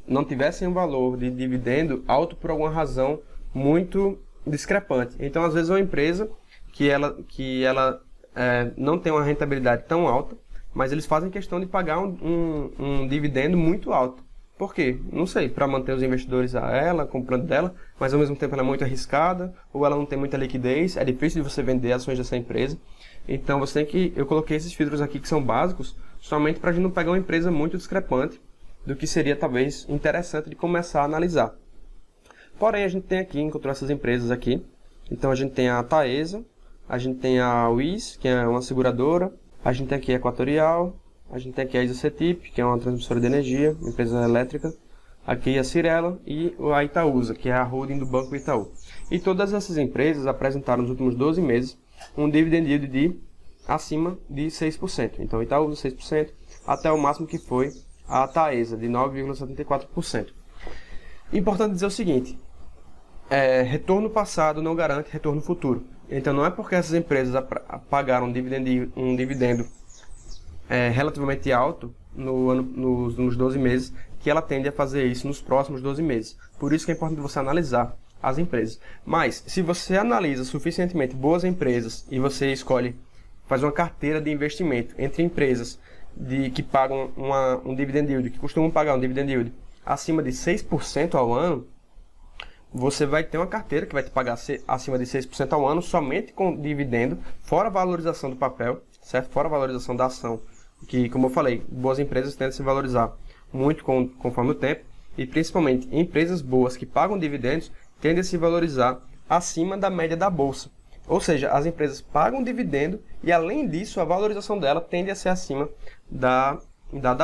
não tivessem um valor de dividendo alto por alguma razão muito discrepante. Então, às vezes, uma empresa que ela não tem uma rentabilidade tão alta, mas eles fazem questão de pagar um dividendo muito alto. Por quê? Não sei, para manter os investidores a ela, comprando dela, mas ao mesmo tempo ela é muito arriscada, ou ela não tem muita liquidez, é difícil de você vender ações dessa empresa. Então você tem que, eu coloquei esses filtros aqui que são básicos, somente para a gente não pegar uma empresa muito discrepante do que seria talvez interessante de começar a analisar. Porém, a gente tem aqui, encontrou essas empresas aqui, então a gente tem a Taesa, a gente tem a WIS, que é uma seguradora, a gente tem aqui a Equatorial, a gente tem aqui a Isocetip, que é uma transmissora de energia, empresa elétrica. Aqui a Cyrela e a Itaúsa, que é a holding do Banco Itaú. E todas essas empresas apresentaram nos últimos 12 meses um dividend yield de acima de 6%. Então Itaúsa 6%, até o máximo que foi a Taesa, de 9,74%. Importante dizer o seguinte, retorno passado não garante retorno futuro. Então não é porque essas empresas pagaram um dividendo relativamente alto nos 12 meses, que ela tende a fazer isso nos próximos 12 meses. Por isso que é importante você analisar as empresas. Mas, se você analisa suficientemente boas empresas e você faz uma carteira de investimento entre empresas que pagam um dividend yield, que costumam pagar um dividend yield acima de 6% ao ano, você vai ter uma carteira que vai te pagar acima de 6% ao ano somente com dividendo, fora a valorização do papel, certo? Fora a valorização da ação, que, como eu falei, boas empresas tendem a se valorizar muito conforme o tempo, e principalmente empresas boas que pagam dividendos tendem a se valorizar acima da média da bolsa. Ou seja, as empresas pagam dividendo e, além disso, a valorização dela tende a ser acima da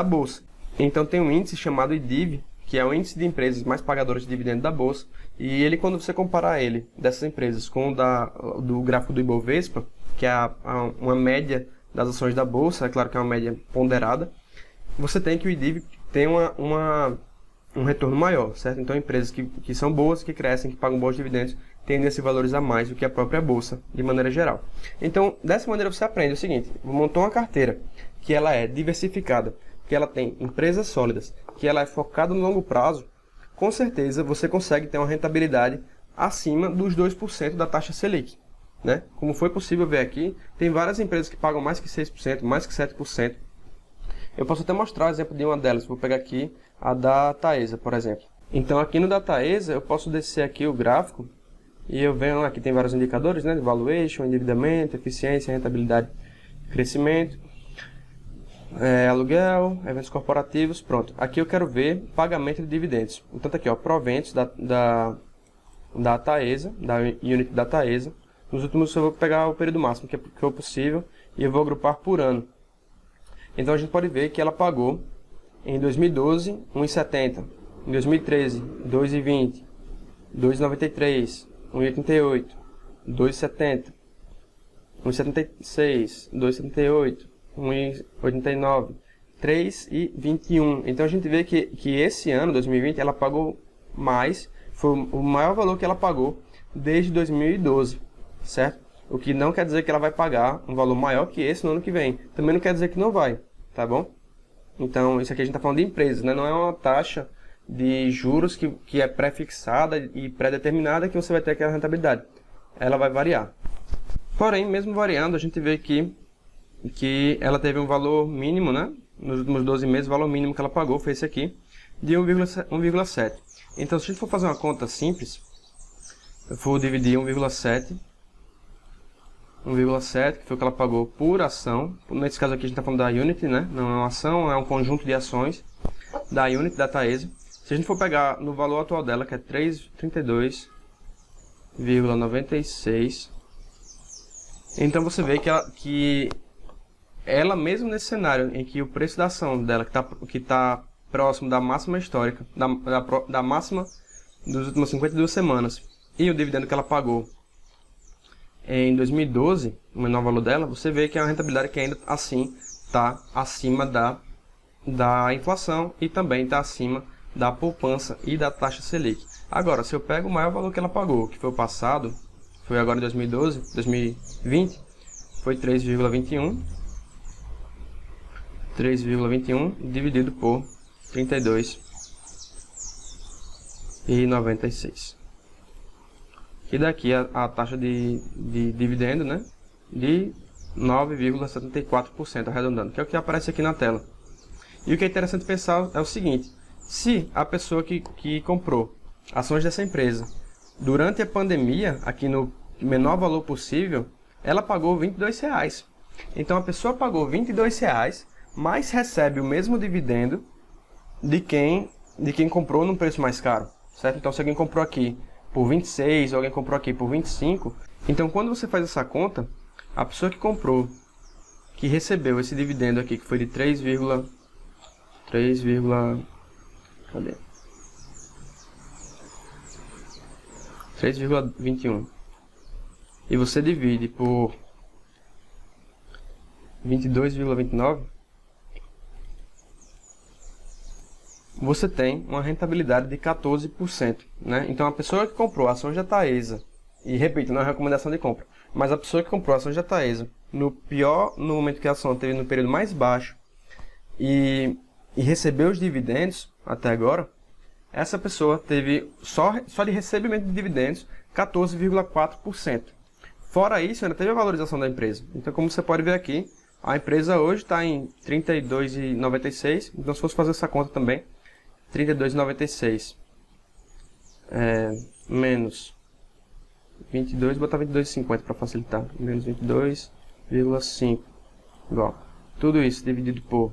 bolsa. Então tem um índice chamado IDIV, que é o índice de empresas mais pagadoras de dividendo da bolsa, e ele, quando você comparar ele, dessas empresas, com o do gráfico do Ibovespa, que é uma média das ações da bolsa, é claro que é uma média ponderada, você tem que o IDIV tem um retorno maior, certo? Então empresas que são boas, que crescem, que pagam bons dividendos, tendem a se valorizar mais do que a própria bolsa, de maneira geral. Então, dessa maneira você aprende o seguinte, montou uma carteira que ela é diversificada, que ela tem empresas sólidas, que ela é focada no longo prazo, com certeza você consegue ter uma rentabilidade acima dos 2% da taxa Selic. Né? Como foi possível ver aqui, tem várias empresas que pagam mais que 6%, mais que 7%. Eu posso até mostrar o exemplo de uma delas. Vou pegar aqui a da Taesa, por exemplo. Então aqui no da Taesa eu posso descer aqui o gráfico e eu venho aqui, tem vários indicadores, né? Valuation, endividamento, eficiência, rentabilidade, crescimento, aluguel, eventos corporativos, pronto. Aqui eu quero ver pagamento de dividendos. Então tá aqui, ó, proventos da Taesa, da unit da Taesa. Nos últimos eu vou pegar o período máximo que for possível e eu vou agrupar por ano. Então a gente pode ver que ela pagou em 2012 1,70, em 2013 2,20, 2,93, 1,88, 2,70, 1,76, 2,78, 1,89, 3,21. Então a gente vê que esse ano, 2020, ela pagou mais, foi o maior valor que ela pagou desde 2012, certo? O que não quer dizer que ela vai pagar um valor maior que esse no ano que vem. Também não quer dizer que não vai, tá bom? Então, isso aqui a gente está falando de empresas, né? Não é uma taxa de juros que é pré-fixada e pré-determinada que você vai ter aquela rentabilidade. Ela vai variar. Porém, mesmo variando, a gente vê que ela teve um valor mínimo, né? Nos últimos 12 meses, o valor mínimo que ela pagou foi esse aqui, de 1,7. Então, se a gente for fazer uma conta simples, eu vou dividir 1,7, que foi o que ela pagou por ação. Nesse caso aqui a gente está falando da Unity, né? Não é uma ação, é um conjunto de ações da Unity, da Taesa. Se a gente for pegar no valor atual dela, que é 332,96, então você vê que ela mesmo nesse cenário em que o preço da ação dela, que tá próximo da máxima histórica, da máxima das últimas 52 semanas, e o dividendo que ela pagou em 2012, o menor valor dela, você vê que é uma rentabilidade que ainda assim está acima da inflação e também está acima da poupança e da taxa Selic. Agora, se eu pego o maior valor que ela pagou, que foi o passado, foi agora em 2020, foi 3,21 dividido por 32 2,96. E daqui a taxa de dividendo, né, de 9,74%, arredondando, que é o que aparece aqui na tela. E o que é interessante pensar é o seguinte: se a pessoa que comprou ações dessa empresa durante a pandemia, aqui no menor valor possível, ela pagou R$ 22,00. Então a pessoa pagou R$ 22,00, mas recebe o mesmo dividendo de quem comprou num preço mais caro, certo? Então se alguém comprou aqui por 26, ou alguém comprou aqui por 25, então quando você faz essa conta, a pessoa que comprou, que recebeu esse dividendo aqui, que foi de 3,21, e você divide por 22,29, você tem uma rentabilidade de 14%, né? Então a pessoa que comprou ações da Taesa, e repito, não é recomendação de compra, mas a pessoa que comprou ações da Taesa, no momento que a ação teve no período mais baixo, e recebeu os dividendos até agora, essa pessoa teve só de recebimento de dividendos 14,4%. Fora isso, ainda teve a valorização da empresa. Então, como você pode ver aqui, a empresa hoje está em R$ 32,96. Então, se fosse fazer essa conta também, R$ 32,96 menos 22, botar 22,50 para facilitar. Menos 22,5 igual. Tudo isso dividido por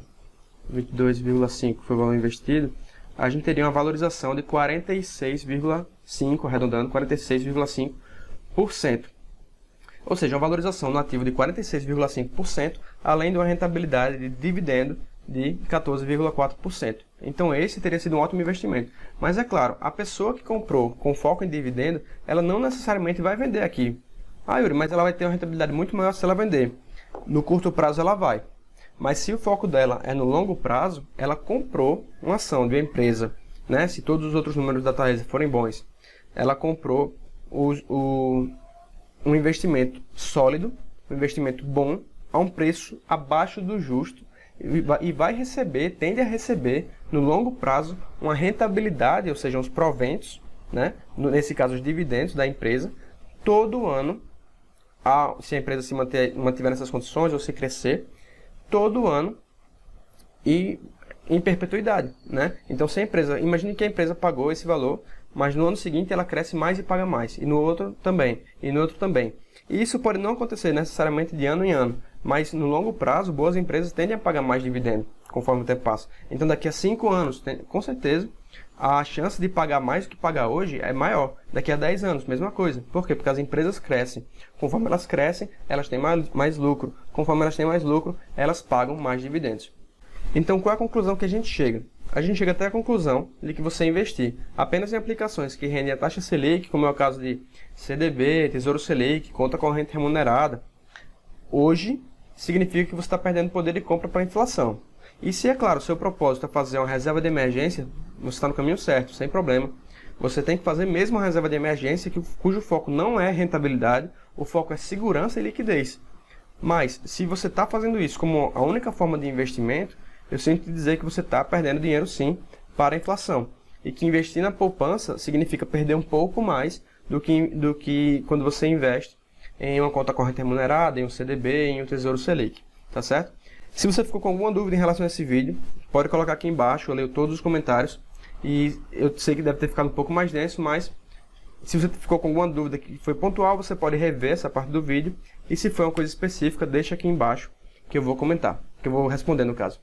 22,5 foi o valor investido, a gente teria uma valorização de 46,5, arredondando, 46,5%. Ou seja, uma valorização no ativo de 46,5%, além de uma rentabilidade de dividendo de 14,4%. Então esse teria sido um ótimo investimento. Mas é claro, a pessoa que comprou com foco em dividendo, ela não necessariamente vai vender aqui. Ah, Yuri, mas ela vai ter uma rentabilidade muito maior se ela vender. No curto prazo ela vai. Mas se o foco dela é no longo prazo, ela comprou uma ação de uma empresa, né? Se todos os outros números da Taesa forem bons, ela comprou um investimento sólido, um investimento bom, a um preço abaixo do justo, e vai receber, tende a receber, no longo prazo, uma rentabilidade, ou seja, os proventos, né? Nesse caso os dividendos da empresa, todo ano, se a empresa se mantiver nessas condições ou se crescer, todo ano e em perpetuidade, né? Então, se a empresa, imagine que a empresa pagou esse valor, mas no ano seguinte ela cresce mais e paga mais, e no outro também, e no outro também. E isso pode não acontecer necessariamente de ano em ano, mas no longo prazo, boas empresas tendem a pagar mais dividendo, conforme o tempo passa. Então, daqui a 5 anos, com certeza, a chance de pagar mais do que pagar hoje é maior. Daqui a 10 anos, mesma coisa. Por quê? Porque as empresas crescem. Conforme elas crescem, elas têm mais lucro. Conforme elas têm mais lucro, elas pagam mais dividendos. Então, qual é a conclusão que a gente chega? A gente chega até a conclusão de que você investir apenas em aplicações que rendem a taxa Selic, como é o caso de CDB, Tesouro Selic, conta corrente remunerada, hoje significa que você está perdendo poder de compra para a inflação. E se, é claro, o seu propósito é fazer uma reserva de emergência, você está no caminho certo, sem problema. Você tem que fazer mesmo uma reserva de emergência cujo foco não é rentabilidade, o foco é segurança e liquidez. Mas, se você está fazendo isso como a única forma de investimento, eu sinto dizer que você está perdendo dinheiro sim para a inflação. E que investir na poupança significa perder um pouco mais do que quando você investe em uma conta corrente remunerada, em um CDB, em um Tesouro Selic. Tá certo? Se você ficou com alguma dúvida em relação a esse vídeo, pode colocar aqui embaixo, eu leio todos os comentários. E eu sei que deve ter ficado um pouco mais denso, mas se você ficou com alguma dúvida que foi pontual, você pode rever essa parte do vídeo. E se for uma coisa específica, deixa aqui embaixo que eu vou comentar, que eu vou responder no caso.